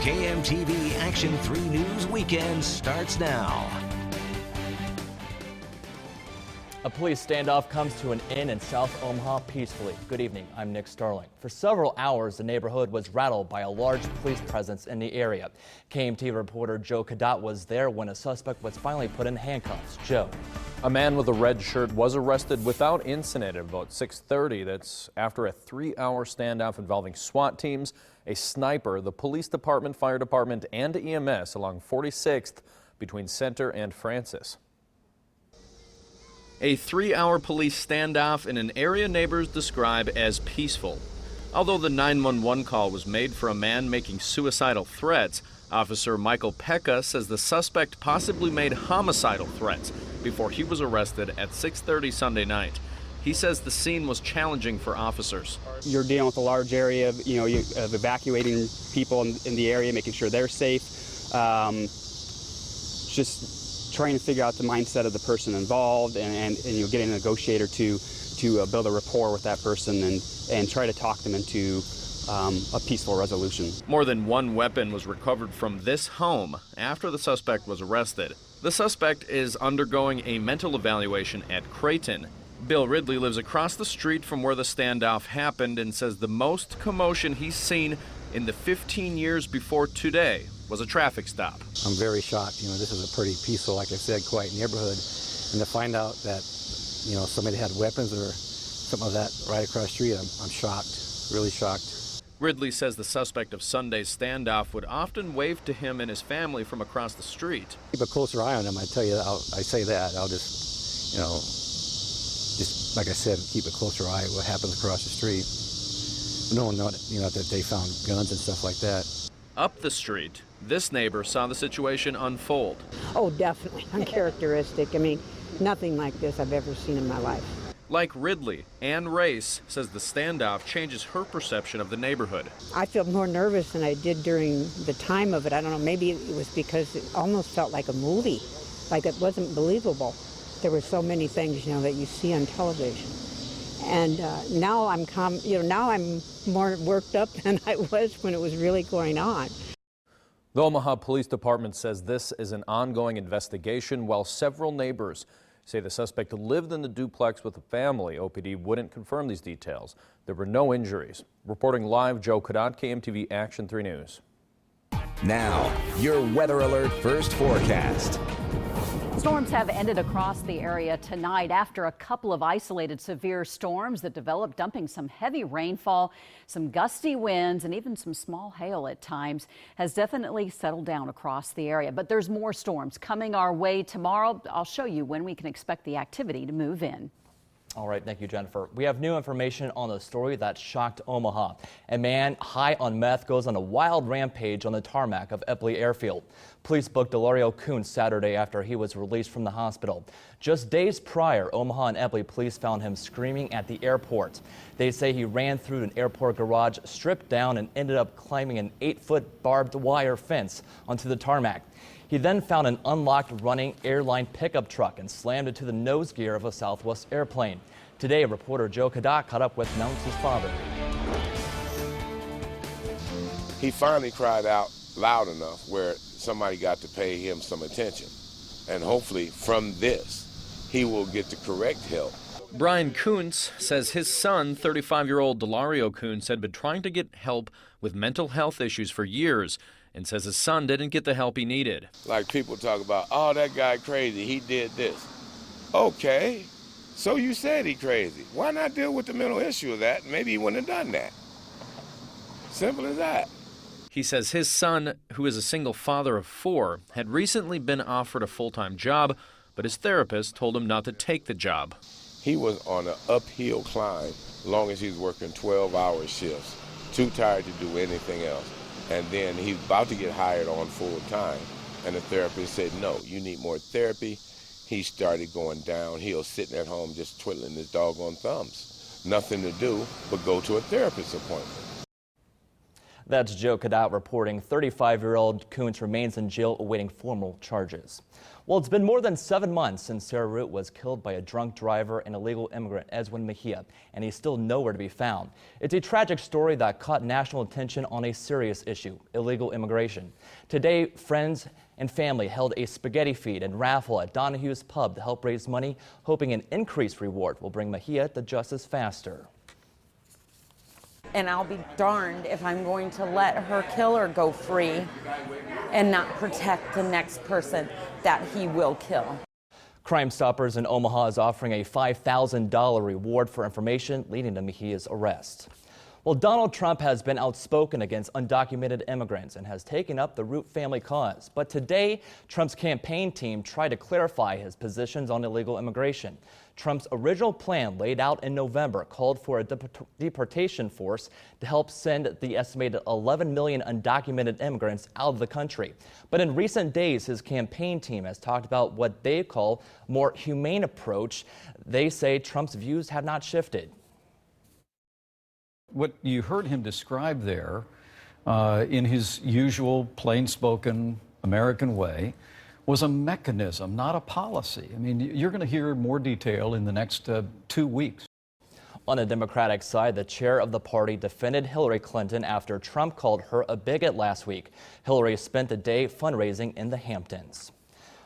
KMTV Action 3 News Weekend starts now. A police standoff comes to an inn in South Omaha peacefully. Good evening, I'm Nick Starling. For several hours, the neighborhood was rattled by a large police presence in the area. KMTV reporter Joe Cadat was there when a suspect was finally put in handcuffs. Joe. A man with a red shirt was arrested without incident at about 6:30. That's after a 3-hour standoff involving SWAT teams, a sniper, the police department, fire department, and EMS along 46th between Center and Francis. A 3-hour police standoff in an area neighbors describe as peaceful. Although the 911 call was made for a man making suicidal threats, Officer Michael Pekka says the suspect possibly made homicidal threats before he was arrested at 6:30 Sunday night. He says the scene was challenging for officers. You're dealing with a large area of, of evacuating people in the area, making sure they're safe. Just trying to figure out the mindset of the person involved and getting a negotiator to build a rapport with that person and try to talk them into a peaceful resolution. More than one weapon was recovered from this home after the suspect was arrested. The suspect is undergoing a mental evaluation at Creighton. Bill Ridley lives across the street from where the standoff happened and says the most commotion he's seen in the 15 years before today was a traffic stop. I'm very shocked. This is a pretty peaceful, like I said, quiet neighborhood. And to find out that, somebody had weapons or something like that right across the street, I'm shocked, really shocked. Ridley says the suspect of Sunday's standoff would often wave to him and his family from across the street. Keep a closer eye on him, I tell you, I say that. I'll just, just like I said, keep a closer eye on what happens across the street. No one knows, that they found guns and stuff like that. Up the street, this neighbor saw the situation unfold. Oh, definitely uncharacteristic. I mean, nothing like this I've ever seen in my life. Like Ridley, Ann Race says the standoff changes her perception of the neighborhood. I feel more nervous than I did during the time of it. I don't know, maybe it was because it almost felt like a movie, like it wasn't believable. There were so many things, that you see on television. And now I'm more worked up than I was when it was really going on. The Omaha Police Department says this is an ongoing investigation, while several neighbors say the suspect lived in the duplex with a family. OPD wouldn't confirm these details. There were no injuries. Reporting live, Joe Cadat, KMTV Action 3 News. Now, your Weather Alert First Forecast. Storms have ended across the area tonight after a couple of isolated severe storms that developed, dumping some heavy rainfall, some gusty winds, and even some small hail at times. Has definitely settled down across the area. But there's more storms coming our way tomorrow. I'll show you when we can expect the activity to move in. All right, thank you, Jennifer. We have new information on the story that shocked Omaha. A man high on meth goes on a wild rampage on the tarmac of Epley Airfield. Police booked Delario Kuhn Saturday after he was released from the hospital. Just days prior, Omaha and Epley police found him screaming at the airport. They say he ran through an airport garage, stripped down, and ended up climbing an 8-foot barbed wire fence onto the tarmac. He then found an unlocked running airline pickup truck and slammed into the nose gear of a Southwest airplane. Today, reporter Joe Cadat caught up with Mounce's father. He finally cried out loud enough where somebody got to pay him some attention. And hopefully from this, he will get the correct help. Brian Kuntz says his son, 35-year-old Delario Kuntz, had been trying to get help with mental health issues for years, and says his son didn't get the help he needed. Like people talk about, oh, that guy crazy, he did this. Okay, so you said he crazy. Why not deal with the mental issue of that? Maybe he wouldn't have done that. Simple as that. He says his son, who is a single father of 4, had recently been offered a full-time job, but his therapist told him not to take the job. He was on an uphill climb long as he was working 12-hour shifts, too tired to do anything else. And then he's about to get hired on full time. And the therapist said, no, you need more therapy. He started going downhill, sitting at home just twiddling his doggone thumbs. Nothing to do but go to a therapist appointment. That's Joe Cadout reporting. 35-year-old Koontz remains in jail awaiting formal charges. Well, it's been more than 7 months since Sarah Root was killed by a drunk driver and illegal immigrant Edwin Mejia, and he's still nowhere to be found. It's a tragic story that caught national attention on a serious issue, illegal immigration. Today, friends and family held a spaghetti feed and raffle at Donahue's Pub to help raise money, hoping an increased reward will bring Mejia to justice faster. And I'll be darned if I'm going to let her killer go free and not protect the next person that he will kill. Crime Stoppers in Omaha is offering a $5,000 reward for information leading to Mejia's arrest. Well, Donald Trump has been outspoken against undocumented immigrants and has taken up the Root family cause. But today, Trump's campaign team tried to clarify his positions on illegal immigration. Trump's original plan, laid out in November, called for a deportation force to help send the estimated 11 million undocumented immigrants out of the country. But in recent days, his campaign team has talked about what they call a more humane approach. They say Trump's views have not shifted. What you heard him describe there, in his usual plain-spoken American way, was a mechanism, not a policy. I mean, you're going to hear more detail in the next 2 weeks. On the Democratic side, the chair of the party defended Hillary Clinton after Trump called her a bigot last week. Hillary spent the day fundraising in the Hamptons.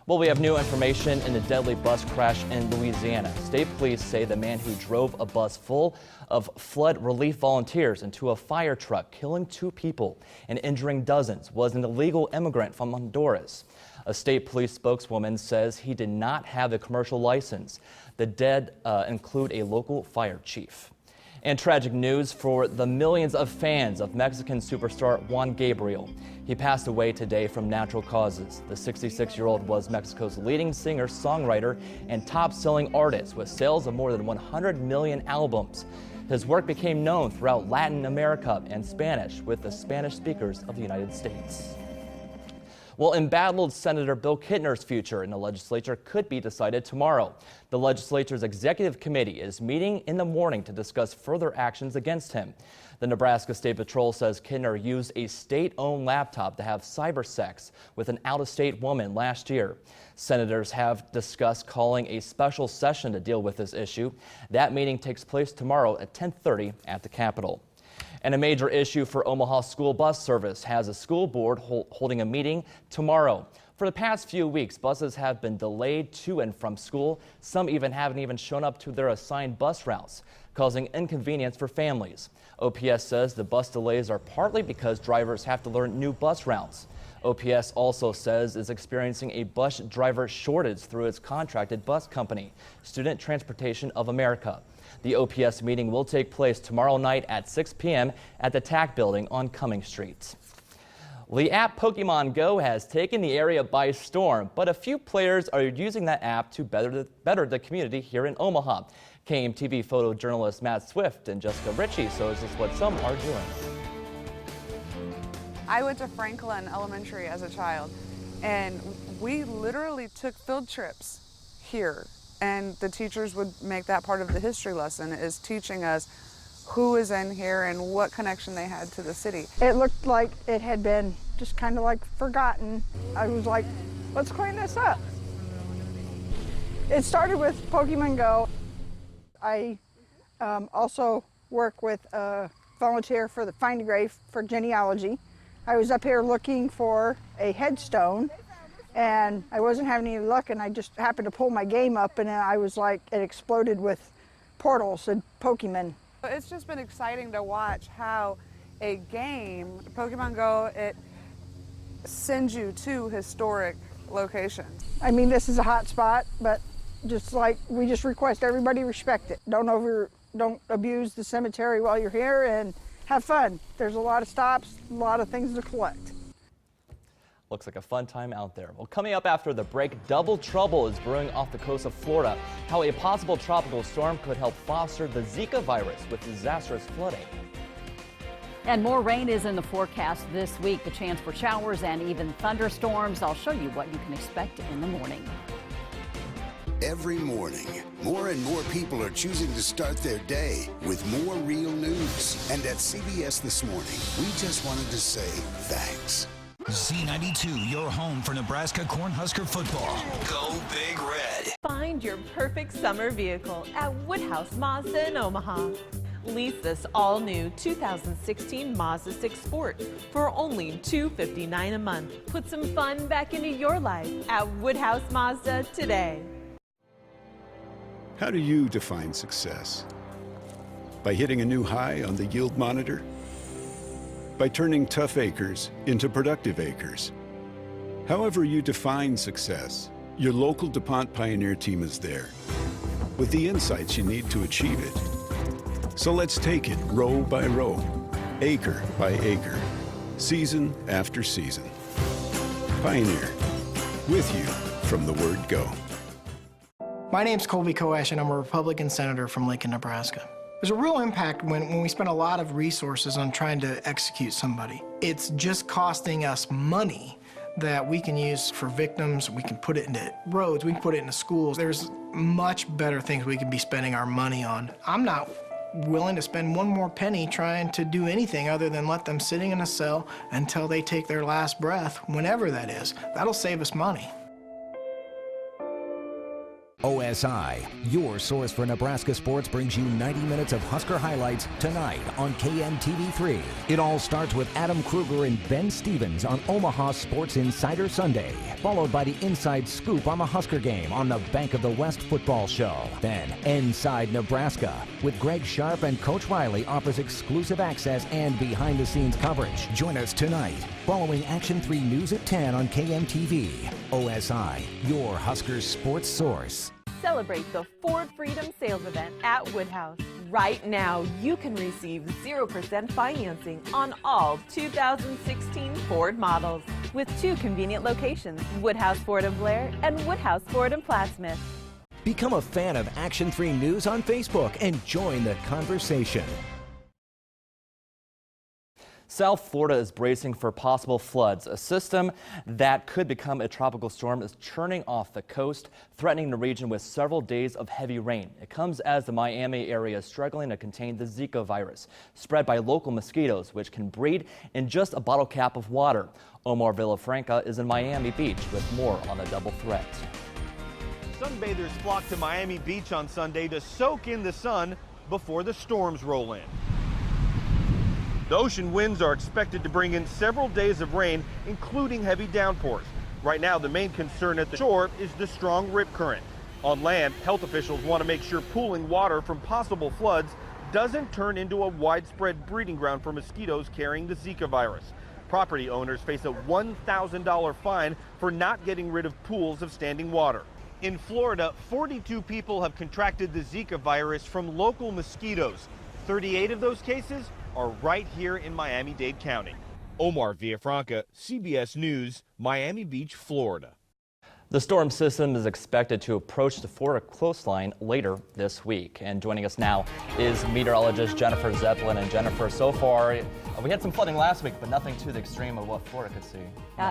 Well, we have new information in the deadly bus crash in Louisiana. State police say the man who drove a bus full of flood relief volunteers into a fire truck, killing 2 people and injuring dozens, was an illegal immigrant from Honduras. A state police spokeswoman says he did not have a commercial license. The dead include a local fire chief. And tragic news for the millions of fans of Mexican superstar Juan Gabriel. He passed away today from natural causes. The 66-year-old was Mexico's leading singer, songwriter, and top-selling artist with sales of more than 100 million albums. His work became known throughout Latin America and Spanish with the Spanish speakers of the United States. Well, embattled Senator Bill Kittner's future in the legislature could be decided tomorrow. The legislature's executive committee is meeting in the morning to discuss further actions against him. The Nebraska State Patrol says Kittner used a state-owned laptop to have cyber sex with an out-of-state woman last year. Senators have discussed calling a special session to deal with this issue. That meeting takes place tomorrow at 10:30 at the Capitol. And a major issue for Omaha school bus service has a school board holding a meeting tomorrow. For the past few weeks, buses have been delayed to and from school. Some haven't even shown up to their assigned bus routes, causing inconvenience for families. OPS says the bus delays are partly because drivers have to learn new bus routes. OPS also says it's experiencing a bus driver shortage through its contracted bus company, Student Transportation of America. The OPS meeting will take place tomorrow night at 6 p.m. at the TAC building on Cumming Street. The app Pokemon Go has taken the area by storm, but a few players are using that app to better the community here in Omaha. KMTV photojournalist Matt Swift and Jessica Ritchie shows us what some are doing. I went to Franklin Elementary as a child, and we literally took field trips here. And the teachers would make that part of the history lesson, is teaching us who is in here and what connection they had to the city. It looked like it had been just kind of like forgotten. I was like, let's clean this up. It started with Pokemon Go. I also work with a volunteer for the Find a Grave for genealogy. I was up here looking for a headstone, and I wasn't having any luck, and I just happened to pull my game up, and I was like, it exploded with portals and Pokemon. It's just been exciting to watch how a game, Pokemon Go, it sends you to historic locations. I mean, this is a hot spot, but just like, we just request everybody respect it. Don't abuse the cemetery while you're here, and have fun. There's a lot of stops, a lot of things to collect. Looks like a fun time out there. Well, coming up after the break, double trouble is brewing off the coast of Florida. How a possible tropical storm could help foster the Zika virus with disastrous flooding. And more rain is in the forecast this week. The chance for showers and even thunderstorms. I'll show you what you can expect in the morning. every morning. More and more people are choosing to start their day with more real news. And at CBS This Morning, we just wanted to say thanks. Z92, your home for Nebraska Cornhusker football. Go Big Red. Find your perfect summer vehicle at Woodhouse Mazda in Omaha. Lease this all-new 2016 Mazda 6 Sport for only $259 a month. Put some fun back into your life at Woodhouse Mazda today. How do you define success? By hitting a new high on the yield monitor? By turning tough acres into productive acres? However you define success, your local DuPont Pioneer team is there with the insights you need to achieve it. So let's take it row by row, acre by acre, season after season. Pioneer, with you from the word go. My name's Colby Koash, and I'm a Republican senator from Lincoln, Nebraska. There's a real impact when we spend a lot of resources on trying to execute somebody. It's just costing us money that we can use for victims. We can put it into roads, we can put it into schools. There's much better things we can be spending our money on. I'm not willing to spend one more penny trying to do anything other than let them sitting in a cell until they take their last breath, whenever that is. That'll save us money. OSI, your source for Nebraska sports, brings you 90 minutes of Husker highlights tonight on KMTV-TV. It all starts with Adam Kruger and Ben Stevens on Omaha Sports Insider Sunday, followed by the inside scoop on the Husker game on the Bank of the West football show. Then Inside Nebraska with Greg Sharp, and Coach Riley offers exclusive access and behind-the-scenes coverage. Join us tonight following Action 3 News at 10 on KMTV. OSI, your Husker sports source. Celebrate the Ford Freedom Sales Event at Woodhouse. Right now, you can receive 0% financing on all 2016 Ford models with 2 convenient locations, Woodhouse Ford in Blair and Woodhouse Ford in Plattsmouth. Become a fan of Action 3 News on Facebook and join the conversation. South Florida is bracing for possible floods. A system that could become a tropical storm is churning off the coast, threatening the region with several days of heavy rain. It comes as the Miami area is struggling to contain the Zika virus, spread by local mosquitoes, which can breed in just a bottle cap of water. Omar Villafranca is in Miami Beach with more on the double threat. Sunbathers flocked to Miami Beach on Sunday to soak in the sun before the storms roll in. The ocean winds are expected to bring in several days of rain, including heavy downpours. Right now, the main concern at the shore is the strong rip current. On land, health officials want to make sure pooling water from possible floods doesn't turn into a widespread breeding ground for mosquitoes carrying the Zika virus. Property owners face a $1,000 fine for not getting rid of pools of standing water. In Florida, 42 people have contracted the Zika virus from local mosquitoes. 38 of those cases are right here in Miami-Dade County. Omar Villafranca, CBS News, Miami Beach, Florida. The storm system is expected to approach the Florida coastline later this week. And joining us now is meteorologist Jennifer Zeppelin. And Jennifer, so far, we had some flooding last week, but nothing to the extreme of what Florida could see.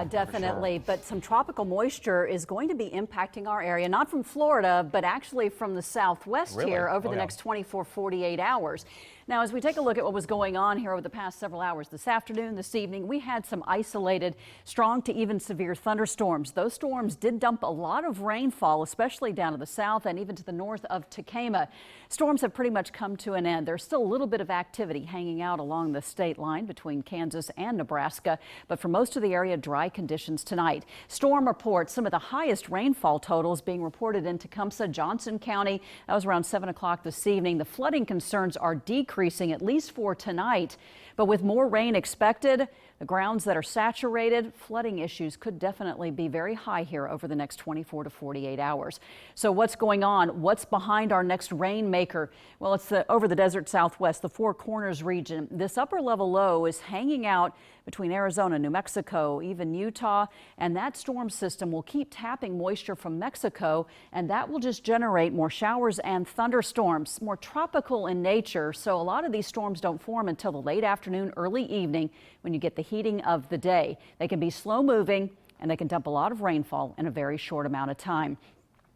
Definitely, but some tropical moisture is going to be impacting our area, not from Florida, but actually from the southwest here over the next 24, 48 hours. Now, as we take a look at what was going on here over the past several hours, this afternoon, this evening, we had some isolated strong to even severe thunderstorms. Those storms did dump a lot of rainfall, especially down to the south and even to the north of Tacoma. Storms have pretty much come to an end. There's still a little bit of activity hanging out along the state line between Kansas and Nebraska, but for most of the area, dry conditions tonight. Storm reports, some of the highest rainfall totals being reported in Tecumseh, Johnson County. That was around 7 o'clock this evening. The flooding concerns are decreasing, at least for tonight. But with more rain expected, the grounds that are saturated, flooding issues could definitely be very high here over the next 24 to 48 hours. So what's going on? What's behind our next rainmaker? Well, it's over the desert southwest, the Four Corners region. This upper level low is hanging out between Arizona, New Mexico, even Utah, and that storm system will keep tapping moisture from Mexico, and that will just generate more showers and thunderstorms, more tropical in nature. So a lot of these storms don't form until the late afternoon, early evening when you get the heating of the day. They can be slow moving and they can dump a lot of rainfall in a very short amount of time.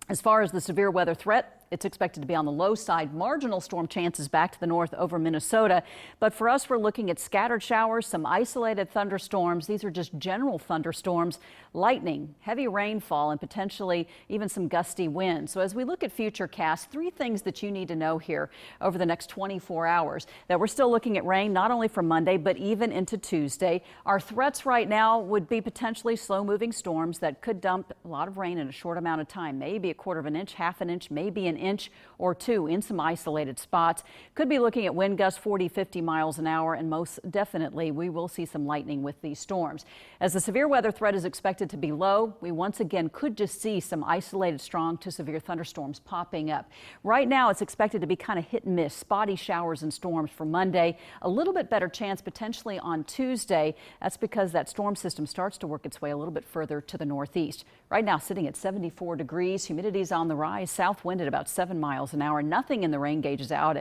As far as the severe weather threat, it's expected to be on the low side. Marginal storm chances back to the north over Minnesota. But for us, we're looking at scattered showers, some isolated thunderstorms. These are just general thunderstorms, lightning, heavy rainfall, and potentially even some gusty winds. So as we look at futurecasts, 3 things that you need to know here over the next 24 hours. That we're still looking at rain, not only for Monday, but even into Tuesday. Our threats right now would be potentially slow-moving storms that could dump a lot of rain in a short amount of time. Maybe a quarter of an inch, half an inch, maybe an inch or 2 in some isolated spots. Could be looking at wind gusts 40-50 miles an hour, and most definitely we will see some lightning with these storms. As the severe weather threat is expected to be low, we once again could just see some isolated strong to severe thunderstorms popping up. Right now it's expected to be kind of hit and miss, spotty showers and storms for Monday. A little bit better chance potentially on Tuesday. That's because that storm system starts to work its way a little bit further to the northeast. Right now sitting at 74 degrees, humidity is on the rise, south wind at about 7 miles an hour. Nothing in the rain gauges out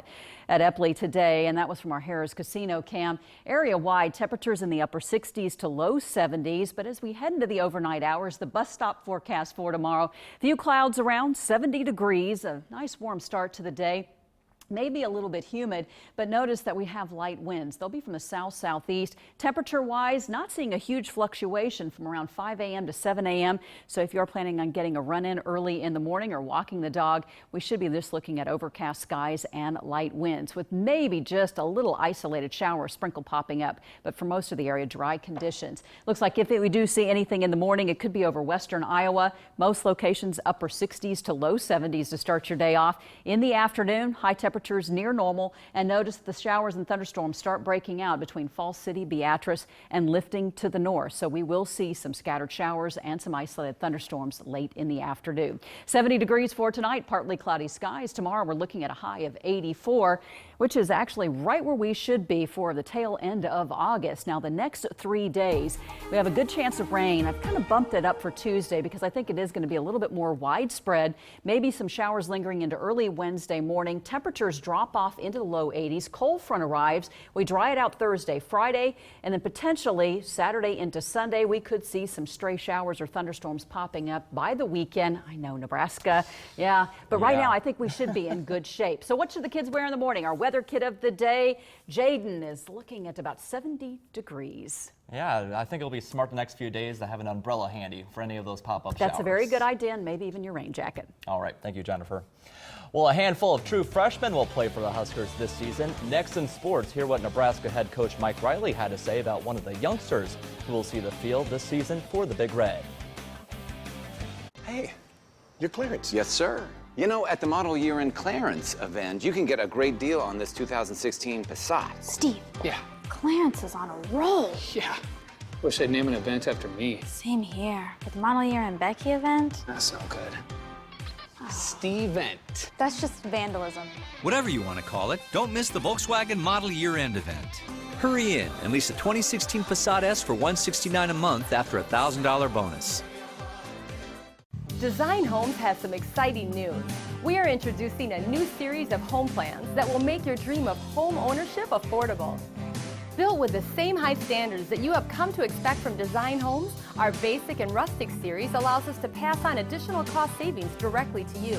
at Epley today, and that was from our Harrah's Casino cam. Area-wide temperatures in the upper 60s to low 70s, but as we head into the overnight hours, the bus stop forecast for tomorrow, few clouds around, 70 degrees, a nice warm start to the day. Maybe a little bit humid, but notice that we have light winds. They'll be from the south-southeast. Temperature-wise, not seeing a huge fluctuation from around 5 a.m. to 7 a.m. So if you're planning on getting a run-in early in the morning or walking the dog, we should be just looking at overcast skies and light winds with maybe just a little isolated shower or sprinkle popping up. But for most of the area, dry conditions. Looks like if we do see anything in the morning, it could be over western Iowa. Most locations upper 60s to low 70s to start your day off. In the afternoon, high temperatures near normal, and notice the showers and thunderstorms start breaking out between Falls City, Beatrice, and lifting to the north. So we will see some scattered showers and some isolated thunderstorms late in the afternoon. 70 degrees for tonight, partly cloudy skies. Tomorrow we're looking at a high of 84, which is actually right where we should be for the tail end of August. Now the next 3 days, we have a good chance of rain. I've kind of bumped it up for Tuesday because I think it is going to be a little bit more widespread. Maybe some showers lingering into early Wednesday morning. Temperatures drop off into the low 80s. Cold front arrives. We dry it out Thursday, Friday, and then potentially Saturday into Sunday. We could see some stray showers or thunderstorms popping up by the weekend. I know, Nebraska. Yeah, but right now I think we should be in good shape. So what should the kids wear in the morning? Our weather kit of the day, Jaden, is looking at about 70 degrees. Yeah, I think it'll be smart the next few days to have an umbrella handy for any of those pop-up showers. That's a very good idea, and maybe even your rain jacket. All right, thank you, Jennifer. Well, a handful of true freshmen will play for the Huskers this season. Next in sports, hear what Nebraska head coach Mike Riley had to say about one of the youngsters who will see the field this season for the Big Red. Hey, you're Clarence. Yes, sir. You know, at the Model Year in Clarence event, you can get a great deal on this 2016 Passat. Steve. Yeah. Clarence is on a roll. Yeah. Wish they'd name an event after me. Same here. But the Model Year and Becky event? That's no good. Steve-vent. That's just vandalism. Whatever you want to call it, don't miss the Volkswagen Model Year-End event. Hurry in and lease a 2016 Passat S for $169 a month after a $1,000 bonus. Design Homes has some exciting news. We are introducing a new series of home plans that will make your dream of home ownership affordable. Built with the same high standards that you have come to expect from Design Homes, our Basic and Rustic series allows us to pass on additional cost savings directly to you.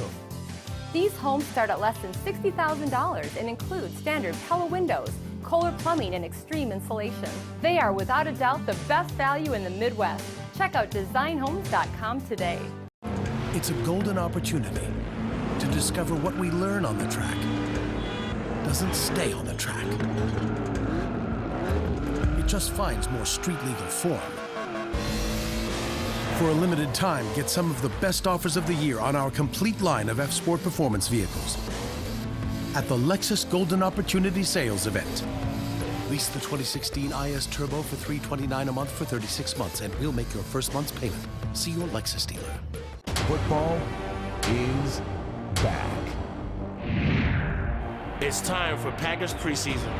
These homes start at less than $60,000 and include standard Pella windows, Kohler plumbing, and extreme insulation. They are without a doubt the best value in the Midwest. Check out designhomes.com today. It's a golden opportunity to discover what we learn on the track doesn't stay on the track. It just finds more street legal form. For a limited time, get some of the best offers of the year on our complete line of F-Sport performance vehicles at the Lexus Golden Opportunity Sales Event. Lease the 2016 IS Turbo for $329 a month for 36 months, and we'll make your first month's payment. See your Lexus dealer. Football is back. It's time for Packers preseason.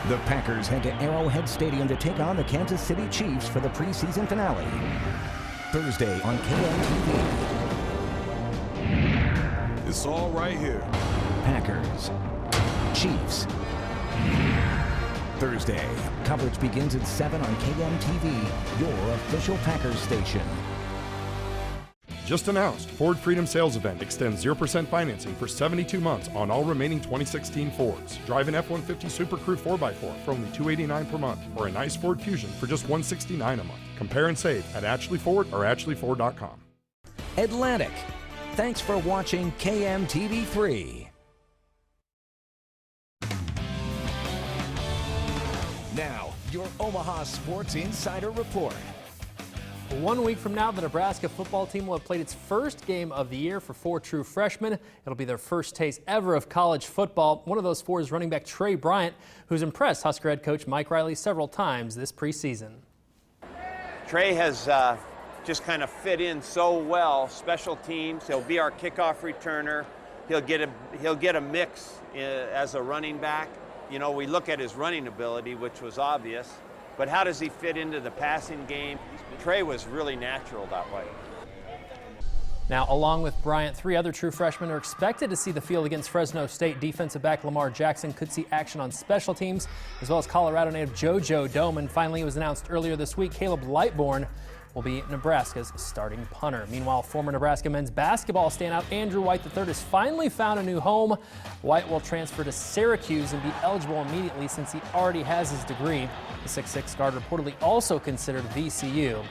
The Packers head to Arrowhead Stadium to take on the Kansas City Chiefs for the preseason finale. Thursday on KMTV. It's all right here. Packers, Chiefs. Thursday, coverage begins at 7 on KMTV, your official Packers station. Just announced, Ford Freedom Sales Event extends 0% financing for 72 months on all remaining 2016 Fords. Drive an F-150 Super Crew 4x4 for only $289 per month, or a nice Ford Fusion for just $169 a month. Compare and save at Ashley Ford or AshleyFord.com. Atlantic. Thanks for watching KMTV-3. Now, your Omaha Sports Insider Report. 1 week from now, the Nebraska football team will have played its first game of the year for 4 true freshmen. It'll be their first taste ever of college football. One of those 4 is running back Trey Bryant, who's impressed Husker head coach Mike Riley several times this preseason. Trey has just kind of fit in so well. Special teams, he'll be our kickoff returner. He'll get a mix as a running back. You know, we look at his running ability, which was obvious, but how does he fit into the passing game? Trey was really natural that way. Now, along with Bryant, 3 other true freshmen are expected to see the field against Fresno State. Defensive back Lamar Jackson could see action on special teams, as well as Colorado native JoJo Doman. Finally, it was announced earlier this week, Caleb Lightbourne will be Nebraska's starting punter. Meanwhile, former Nebraska men's basketball standout Andrew White III has finally found a new home. White will transfer to Syracuse and be eligible immediately since he already has his degree. The 6'6" guard reportedly also considered VCU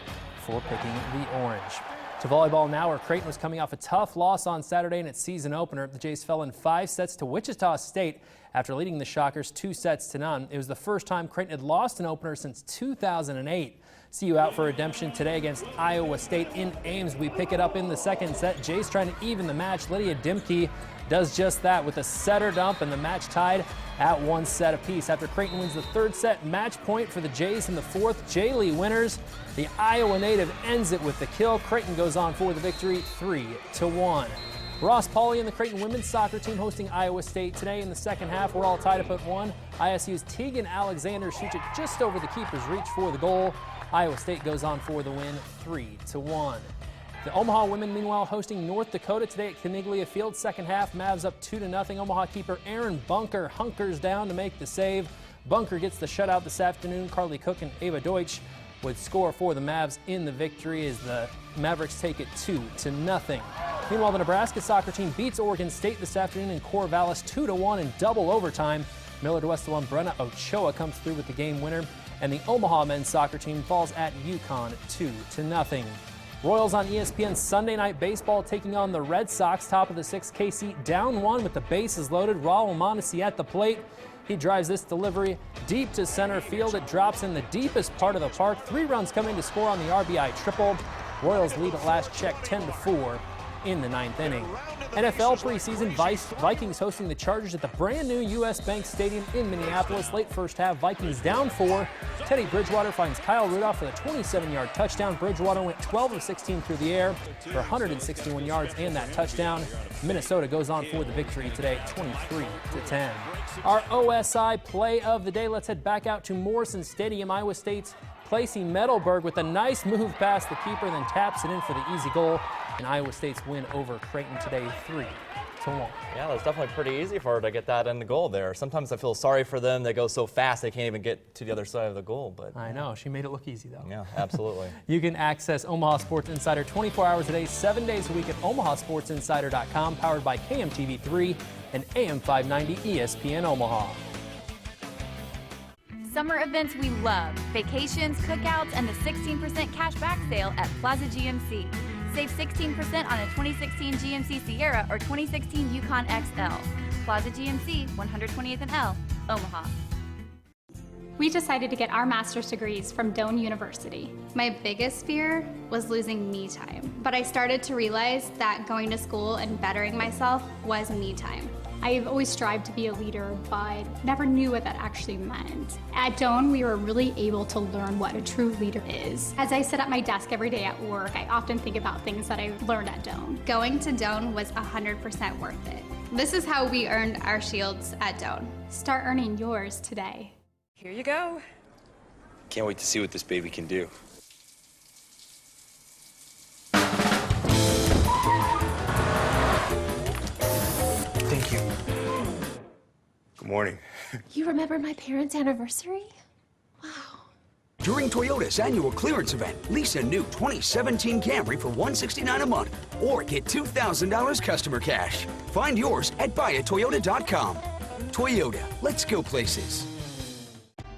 for picking the orange. To volleyball now, where Creighton was coming off a tough loss on Saturday in its season opener. The Jays fell in 5 sets to Wichita State after leading the Shockers 2-0. It was the first time Creighton had lost an opener since 2008. CU out for redemption today against Iowa State in Ames. We pick it up in the second set. Jays trying to even the match. Lydia Dimke does just that with a setter dump, and the match tied at 1 set apiece. After Creighton wins the 3rd set, match point for the Jays in the 4th. Jaylee winners. The Iowa native ends it with the kill. Creighton goes on for the victory 3-1. Ross Pauley and the Creighton women's soccer team hosting Iowa State today in the second half. We're all tied up at 1. ISU's Tegan Alexander shoots it just over the keeper's reach for the goal. Iowa State goes on for the win 3-1. The Omaha women, meanwhile, hosting North Dakota today at Caniglia Field. Second half, Mavs up 2-0. Omaha keeper Aaron Bunker hunkers down to make the save. Bunker gets the shutout this afternoon. Carly Cook and Ava Deutsch would score for the Mavs in the victory as the Mavericks take it 2-0. Meanwhile, the Nebraska soccer team beats Oregon State this afternoon in Corvallis 2-1 in double overtime. Millard West alum Brenna Ochoa comes through with the game winner, and the Omaha men's soccer team falls at UConn 2-0. Royals on ESPN Sunday Night Baseball taking on the Red Sox. Top of the 6th, KC down 1 with the bases loaded. Raul Mondesi at the plate. He drives this delivery deep to center field. It drops in the deepest part of the park. 3 runs coming to score on the RBI triple. Royals lead at last check 10-4 in the 9th inning. NFL preseason, Vikings hosting the Chargers at the brand new U.S. Bank Stadium in Minneapolis. Late first half, Vikings down 4. Teddy Bridgewater finds Kyle Rudolph for the 27-yard touchdown. Bridgewater went 12 of 16 through the air for 161 yards and that touchdown. Minnesota goes on for the victory today, 23-10. Our OSI play of the day. Let's head back out to Morrison Stadium. Iowa State's Placey Meadleberg with a nice move past the keeper, then taps it in for the easy goal. And Iowa State's win over Creighton today, 3-1. Yeah, that's definitely pretty easy for her to get that in the goal there. Sometimes I feel sorry for them. They go so fast they can't even get to the other side of the goal. But I know. She made it look easy, though. Yeah, absolutely. You can access Omaha Sports Insider 24 hours a day, 7 days a week at omahasportsinsider.com, powered by KMTV-3 and AM 590 ESPN Omaha. Summer events we love, vacations, cookouts, and the 16% cash back sale at Plaza GMC. Save 16% on a 2016 GMC Sierra or 2016 Yukon XL. Plaza GMC, 120th and L, Omaha. We decided to get our master's degrees from Doane University. My biggest fear was losing me time, but I started to realize that going to school and bettering myself was me time. I've always strived to be a leader, but never knew what that actually meant. At Doane, we were really able to learn what a true leader is. As I sit at my desk every day at work, I often think about things that I learned at Doane. Going to Doane was 100% worth it. This is how we earned our shields at Doane. Start earning yours today. Here you go. Can't wait to see what this baby can do. Thank you. Good morning. You remember my parents' anniversary? Wow. during Toyota's annual clearance event. Lease a new 2017 Camry for $169 a month or get $2,000 customer cash. Find yours at buyatoyota.com. Toyota, let's go places.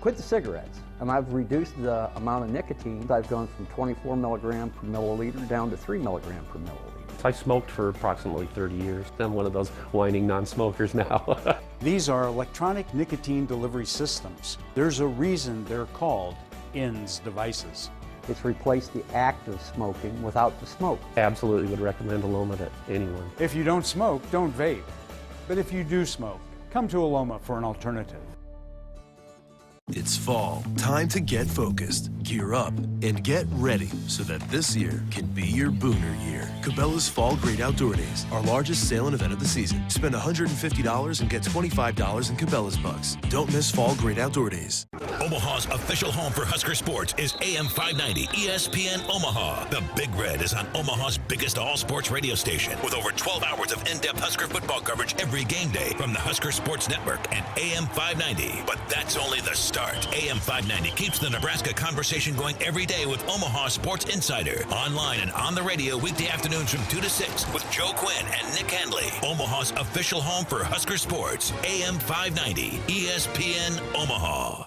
Quit the cigarettes, and I've reduced the amount of nicotine. I've gone from 24 milligram per milliliter down to 3 milligram per milliliter. I smoked for approximately 30 years. I'm one of those whining non-smokers now. These are electronic nicotine delivery systems. There's a reason they're called INS devices. It's replaced the act of smoking without the smoke. Absolutely would recommend Aloma to anyone. If you don't smoke, don't vape. But if you do smoke, come to Aloma for an alternative. It's fall. Time to get focused, gear up, and get ready so that this year can be your Booner year. Cabela's Fall Great Outdoor Days, our largest sale and event of the season. Spend $150 and get $25 in Cabela's bucks. Don't miss Fall Great Outdoor Days. Omaha's official home for Husker sports is AM 590 ESPN Omaha. The Big Red is on Omaha's biggest all-sports radio station with over 12 hours of in-depth Husker football coverage every game day from the Husker Sports Network and AM 590. But that's only the start. AM 590 keeps the Nebraska conversation going every day with Omaha Sports Insider. Online and on the radio weekday afternoons from 2 to 6 with Joe Quinn and Nick Handley. Omaha's official home for Husker sports. AM 590 ESPN Omaha.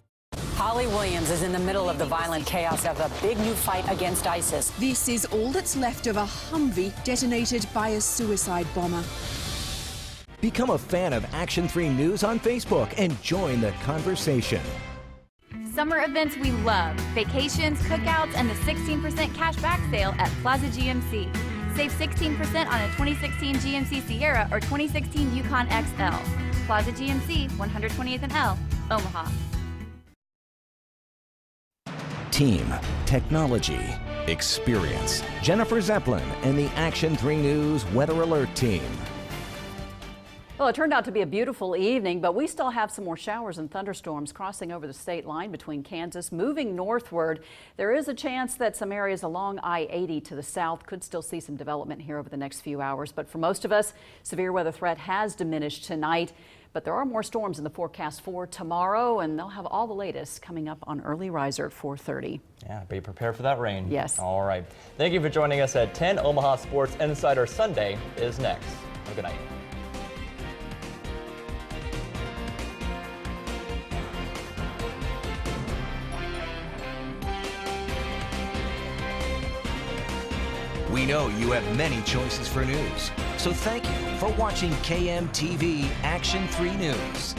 Holly Williams is in the middle of the violent chaos of a big new fight against ISIS. This is all that's left of a Humvee detonated by a suicide bomber. Become a fan of Action 3 News on Facebook and join the conversation. Summer events we love, vacations, cookouts, and the 16% cash back sale at Plaza GMC. Save 16% on a 2016 GMC Sierra or 2016 Yukon XL. Plaza GMC, 120th and L, Omaha. Team, technology, experience. Jennifer Zeppelin and the Action 3 News Weather Alert Team. Well, it turned out to be a beautiful evening, but we still have some more showers and thunderstorms crossing over the state line between Kansas, moving northward. There is a chance that some areas along I-80 to the south could still see some development here over the next few hours. But for most of us, severe weather threat has diminished tonight. But there are more storms in the forecast for tomorrow, and they'll have all the latest coming up on Early Riser at 4:30. Yeah, be prepared for that rain. Yes. All right. Thank you for joining us at 10. Omaha Sports Insider Sunday is next. Have a good night. We know you have many choices for news, so thank you for watching KMTV Action 3 News.